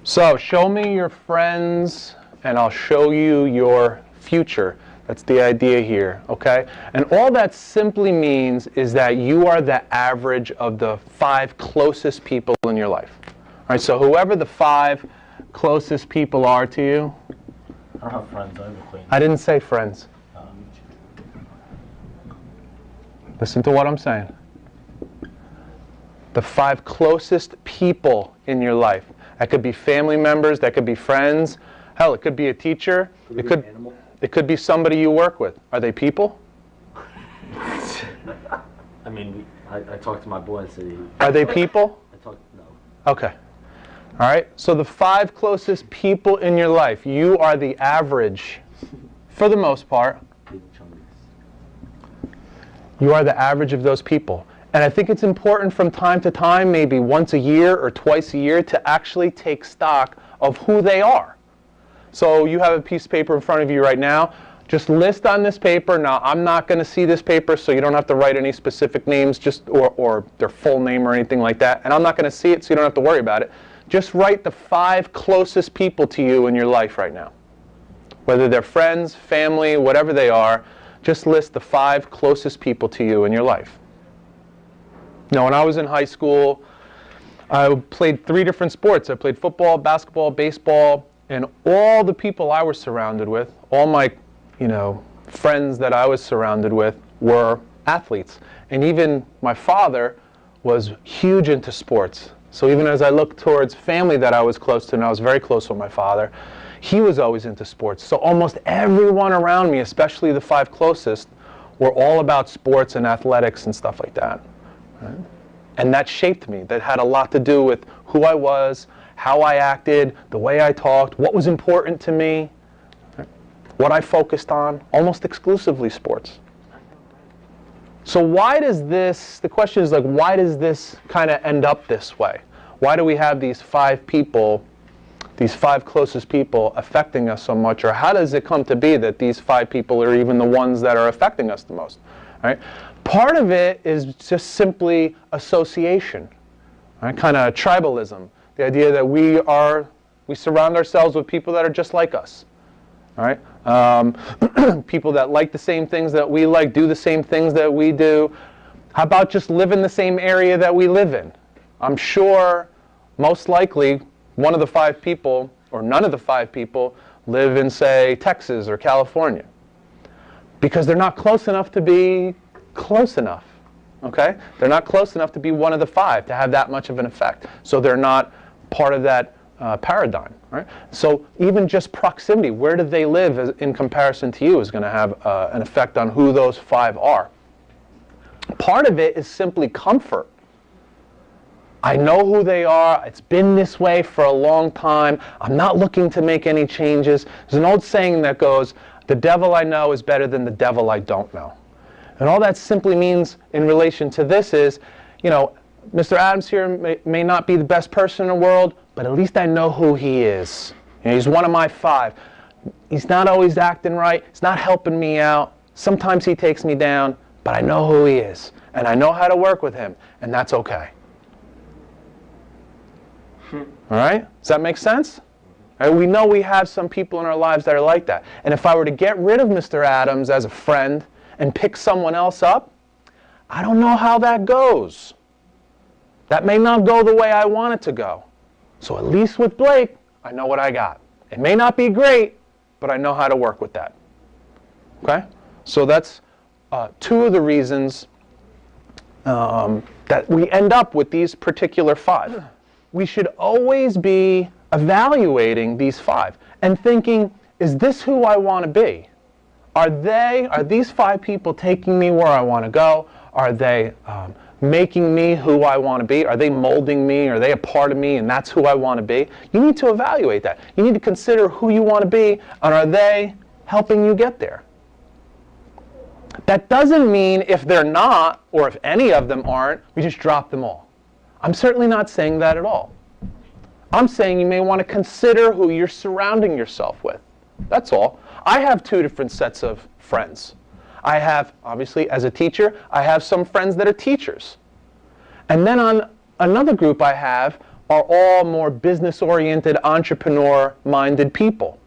So show me your friends and I'll show you your future. That's the idea here, okay? And all that simply means is that you are the average of the 5 closest people in your life. All right, so whoever the 5 closest people are to you. I don't have friends, I have acquaintances. I didn't say friends. Listen to what I'm saying. The 5 closest people in your life. That could be family members, that could be friends. Hell, it could be a teacher. It could be somebody you work with. Are they people? I mean, I talked to my boy and said Are they people? no. Okay. All right. So the 5 closest people in your life, you are the average, for the most part. Big chunks. You are the average of those people. And I think it's important from time to time, maybe once a year or twice a year, to actually take stock of who they are. So you have a piece of paper in front of you right now. Just list on this paper. Now, I'm not going to see this paper, so you don't have to write any specific names or their full name or anything like that. And I'm not going to see it, so you don't have to worry about it. Just write the 5 closest people to you in your life right now. Whether they're friends, family, whatever they are, just list the 5 closest people to you in your life. Now, when I was in high school, I played 3 different sports. I played football, basketball, baseball, and all the people I was surrounded with, all my, friends that I was surrounded with were athletes. And even my father was huge into sports. So even as I looked towards family that I was close to, and I was very close with my father, he was always into sports. So almost everyone around me, especially the 5 closest, were all about sports and athletics and stuff like that. Right? And that shaped me. That had a lot to do with who I was, how I acted, the way I talked, what was important to me, right? What I focused on, almost exclusively sports. So why does this, the question is why does this kind of end up this way? Why do we have these 5 people, these 5 closest people affecting us so much? Or how does it come to be that these 5 people are even the ones that are affecting us the most? Right? Part of it is just simply association, right? Kind of tribalism. The idea that we surround ourselves with people that are just like us, right? People that like the same things that we like, do the same things that we do. How about just live in the same area that we live in? I'm sure, most likely, one of the 5 people, or none of the 5 people, live in, say, Texas or California. Because they're not close enough to be close enough, okay? They're not close enough to be one of the 5 to have that much of an effect. So they're not part of that paradigm, right? So even just proximity, where do they live in comparison to you, is going to have an effect on who those 5 are. Part of it is simply comfort. I know who they are. It's been this way for a long time. I'm not looking to make any changes. There's an old saying that goes, the devil I know is better than the devil I don't know. And all that simply means in relation to this is, Mr. Adams here may not be the best person in the world, but at least I know who he is. He's one of my 5. He's not always acting right. He's not helping me out. Sometimes he takes me down, but I know who he is. And I know how to work with him, and that's okay. All right? Does that make sense? Right? We know we have some people in our lives that are like that. And if I were to get rid of Mr. Adams as a friend and pick someone else up, I don't know how that goes. That may not go the way I want it to go. So at least with Blake, I know what I got. It may not be great, but I know how to work with that. Okay? So that's 2 of the reasons that we end up with these particular 5. We should always be evaluating these 5 and thinking, is this who I want to be? Are these 5 people taking me where I want to go? Are they making me who I want to be? Are they molding me? Are they a part of me and that's who I want to be? You need to evaluate that. You need to consider who you want to be, and are they helping you get there? That doesn't mean if they're not, or if any of them aren't, we just drop them all. I'm certainly not saying that at all. I'm saying you may want to consider who you're surrounding yourself with. That's all. I have 2 different sets of friends. I have, obviously, as a teacher, I have some friends that are teachers. And then on another group I have are all more business-oriented, entrepreneur-minded people.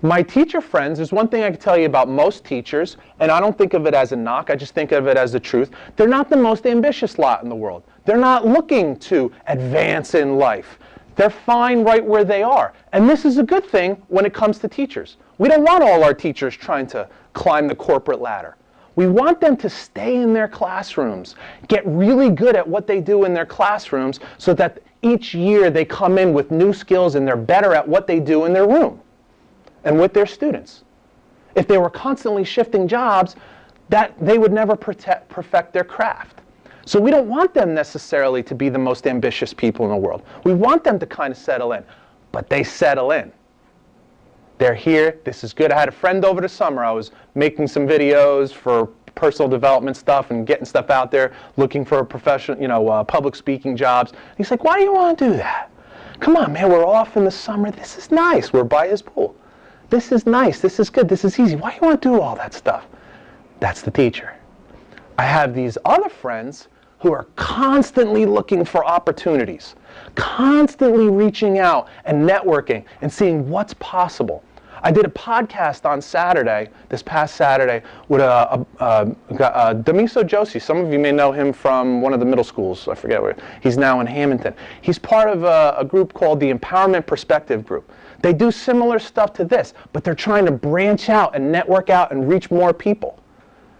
My teacher friends, there's one thing I can tell you about most teachers, and I don't think of it as a knock, I just think of it as the truth. They're not the most ambitious lot in the world. They're not looking to advance in life. They're fine right where they are. And this is a good thing when it comes to teachers. We don't want all our teachers trying to climb the corporate ladder. We want them to stay in their classrooms, get really good at what they do in their classrooms so that each year they come in with new skills and they're better at what they do in their room and with their students. If they were constantly shifting jobs, that they would never perfect their craft. So we don't want them necessarily to be the most ambitious people in the world. We want them to kind of settle in, but they settle in. They're here, this is good. I had a friend over the summer, I was making some videos for personal development stuff and getting stuff out there, looking for professional, public speaking jobs. He's like, why do you want to do that? Come on, man, we're off in the summer, this is nice, we're by his pool. This is nice, this is good, this is easy. Why do you want to do all that stuff? That's the teacher. I have these other friends who are constantly looking for opportunities, constantly reaching out and networking and seeing what's possible. I did a podcast on Saturday, this past Saturday, with Damiso Joshi. Some of you may know him from one of the middle schools. I forget where. He's now in Hamilton. He's part of a group called the Empowerment Perspective Group. They do similar stuff to this, but they're trying to branch out and network out and reach more people.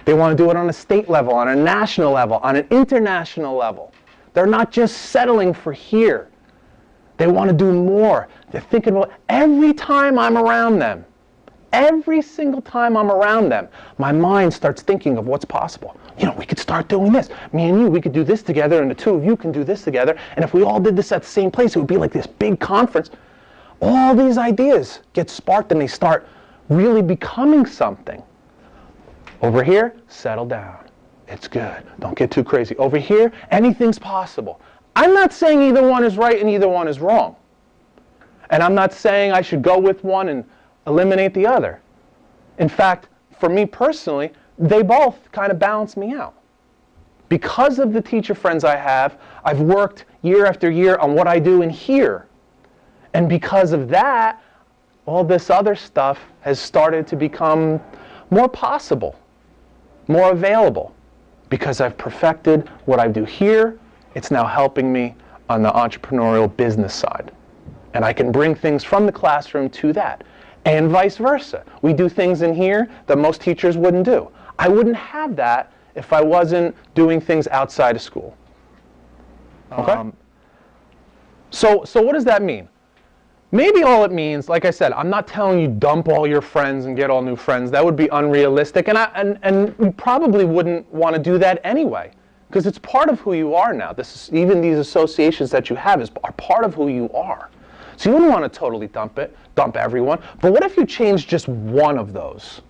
They want to do it on a state level, on a national level, on an international level. They're not just settling for here. They want to do more. They're thinking about every time I'm around them, every single time I'm around them, my mind starts thinking of what's possible. You know, we could start doing this. Me and you, we could do this together, and the two of you can do this together. And if we all did this at the same place, it would be like this big conference. All these ideas get sparked and they start really becoming something. Over here, settle down. It's good. Don't get too crazy. Over here, anything's possible. I'm not saying either one is right and either one is wrong. And I'm not saying I should go with one and eliminate the other. In fact, for me personally, they both kind of balance me out. Because of the teacher friends I have, I've worked year after year on what I do in here. And because of that, all this other stuff has started to become more possible, more available. Because I've perfected what I do here, it's now helping me on the entrepreneurial business side. And I can bring things from the classroom to that. And vice versa. We do things in here that most teachers wouldn't do. I wouldn't have that if I wasn't doing things outside of school. Okay? So what does that mean? Maybe all it means, like I said, I'm not telling you dump all your friends and get all new friends. That would be unrealistic, and you probably wouldn't want to do that anyway, because it's part of who you are now. Even these associations that you have are part of who you are. So you wouldn't want to totally dump everyone. But what if you changed just one of those?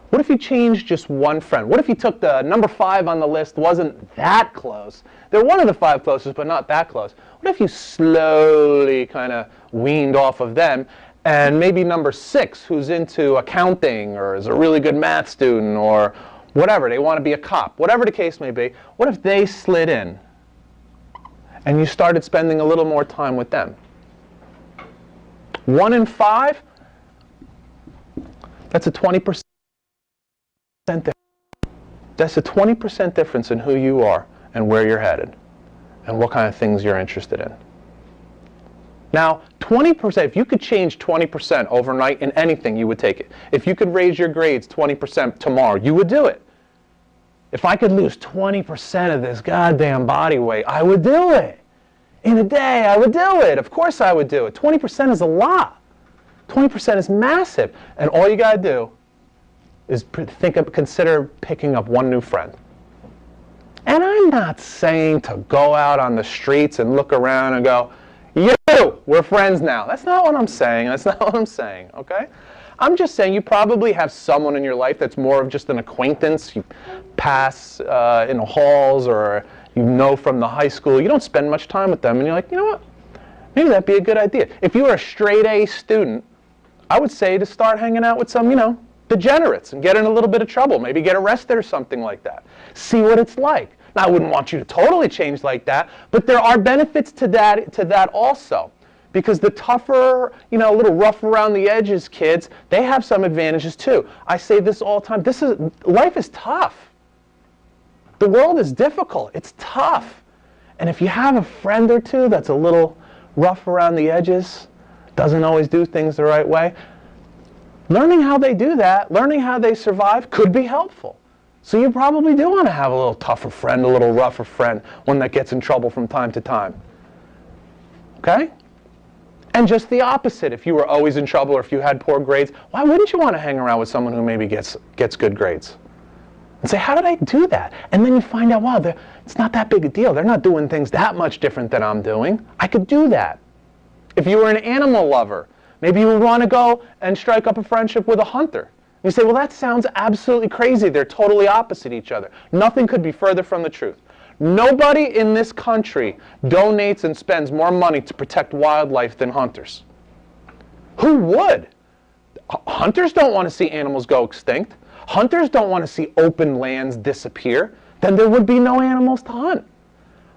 What if you changed just one friend? What if you took the number 5 on the list, wasn't that close? They're one of the 5 closest, but not that close. What if you slowly kind of weaned off of them, and maybe number 6, who's into accounting or is a really good math student or whatever, they want to be a cop, whatever the case may be, what if they slid in and you started spending a little more time with them? 1 in 5, that's a 20% difference. That's a 20% difference in who you are and where you're headed and what kind of things you're interested in. Now, 20%, if you could change 20% overnight in anything, you would take it. If you could raise your grades 20% tomorrow, you would do it. If I could lose 20% of this goddamn body weight, I would do it. In a day, I would do it. Of course I would do it. 20% is a lot. 20% is massive. And all you got to do is consider picking up one new friend. And I'm not saying to go out on the streets and look around and go, you, we're friends now. That's not what I'm saying. That's not what I'm saying, okay? I'm just saying you probably have someone in your life that's more of just an acquaintance. You pass in the halls, or you know from the high school. You don't spend much time with them, and you're like, you know what? Maybe that'd be a good idea. If you were a straight A student, I would say to start hanging out with some, degenerates and get in a little bit of trouble. Maybe get arrested or something like that. See what it's like. I wouldn't want you to totally change like that, but there are benefits to that also. Because the tougher, a little rough around the edges kids, they have some advantages too. I say this all the time. Life is tough. The world is difficult. It's tough. And if you have a friend or two that's a little rough around the edges, doesn't always do things the right way, learning how they do that, learning how they survive could be helpful. So you probably do want to have a little tougher friend, a little rougher friend, one that gets in trouble from time to time. Okay? And just the opposite, if you were always in trouble or if you had poor grades, why wouldn't you want to hang around with someone who maybe gets good grades? And say, how did I do that? And then you find out, wow, it's not that big a deal. They're not doing things that much different than I'm doing. I could do that. If you were an animal lover, maybe you would want to go and strike up a friendship with a hunter. You say, well, that sounds absolutely crazy. They're totally opposite each other. Nothing could be further from the truth. Nobody in this country donates and spends more money to protect wildlife than hunters. Who would? Hunters don't want to see animals go extinct. Hunters don't want to see open lands disappear. Then there would be no animals to hunt.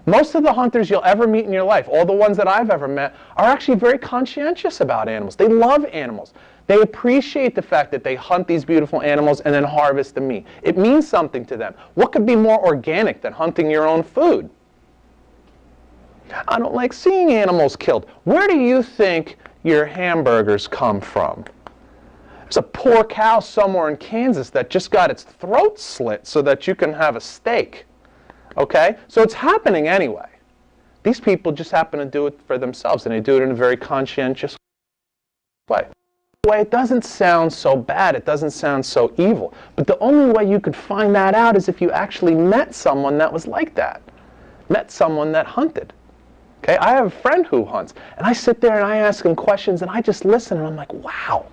Most of the hunters you'll ever meet in your life, all the ones that I've ever met, are actually very conscientious about animals. They love animals. They appreciate the fact that they hunt these beautiful animals and then harvest the meat. It means something to them. What could be more organic than hunting your own food? I don't like seeing animals killed. Where do you think your hamburgers come from? There's a poor cow somewhere in Kansas that just got its throat slit so that you can have a steak. Okay? So it's happening anyway. These people just happen to do it for themselves, and they do it in a very conscientious way. It doesn't sound so bad, it doesn't sound so evil, but the only way you could find that out is if you actually met someone that was like that, met someone that hunted. Okay, I have a friend who hunts, and I sit there and I ask him questions and I just listen and I'm like, wow,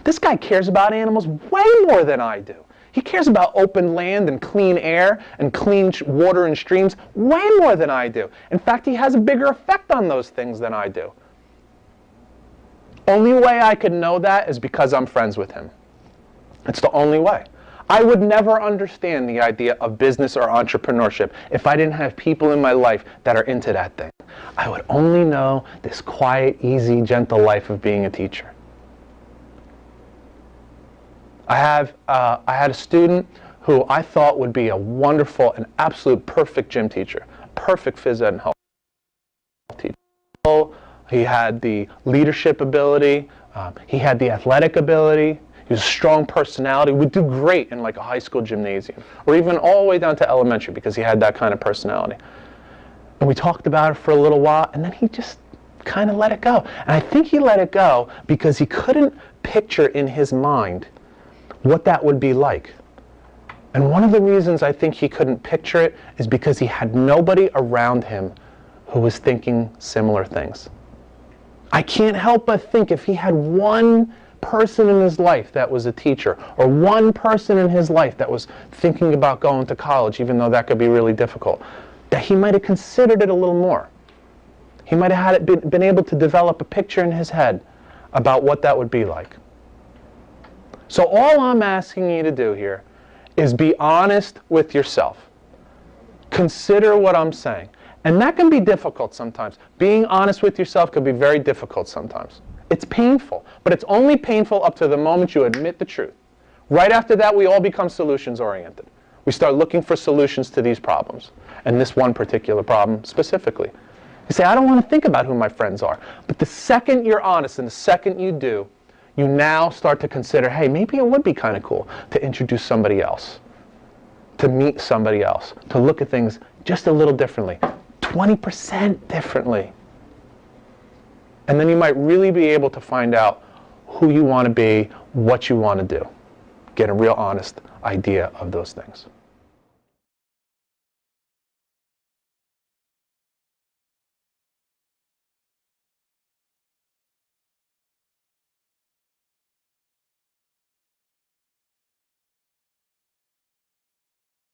this guy cares about animals way more than I do. He cares about open land and clean air and clean water and streams way more than I do. In fact, he has a bigger effect on those things than I do. Only way I could know that is because I'm friends with him. It's the only way. I would never understand the idea of business or entrepreneurship if I didn't have people in my life that are into that thing. I would only know this quiet, easy, gentle life of being a teacher. I had a student who I thought would be a wonderful and absolute perfect gym teacher, perfect phys ed and health teacher. He had the leadership ability, he had the athletic ability, he was a strong personality, would do great in like a high school gymnasium, or even all the way down to elementary because he had that kind of personality. And we talked about it for a little while, and then he just kind of let it go. And I think he let it go because he couldn't picture in his mind what that would be like. And one of the reasons I think he couldn't picture it is because he had nobody around him who was thinking similar things. I can't help but think if he had one person in his life that was a teacher, or one person in his life that was thinking about going to college, even though that could be really difficult, that he might have considered it a little more. He might have had it been able to develop a picture in his head about what that would be like. So all I'm asking you to do here is be honest with yourself. Consider what I'm saying. And that can be difficult sometimes. Being honest with yourself can be very difficult sometimes. It's painful, but it's only painful up to the moment you admit the truth. Right after that, we all become solutions-oriented. We start looking for solutions to these problems, and this one particular problem specifically. You say, I don't want to think about who my friends are. But the second you're honest and the second you do, you now start to consider, hey, maybe it would be kind of cool to introduce somebody else, to meet somebody else, to look at things just a little differently. 20% differently. And then you might really be able to find out who you want to be, what you want to do. Get a real honest idea of those things.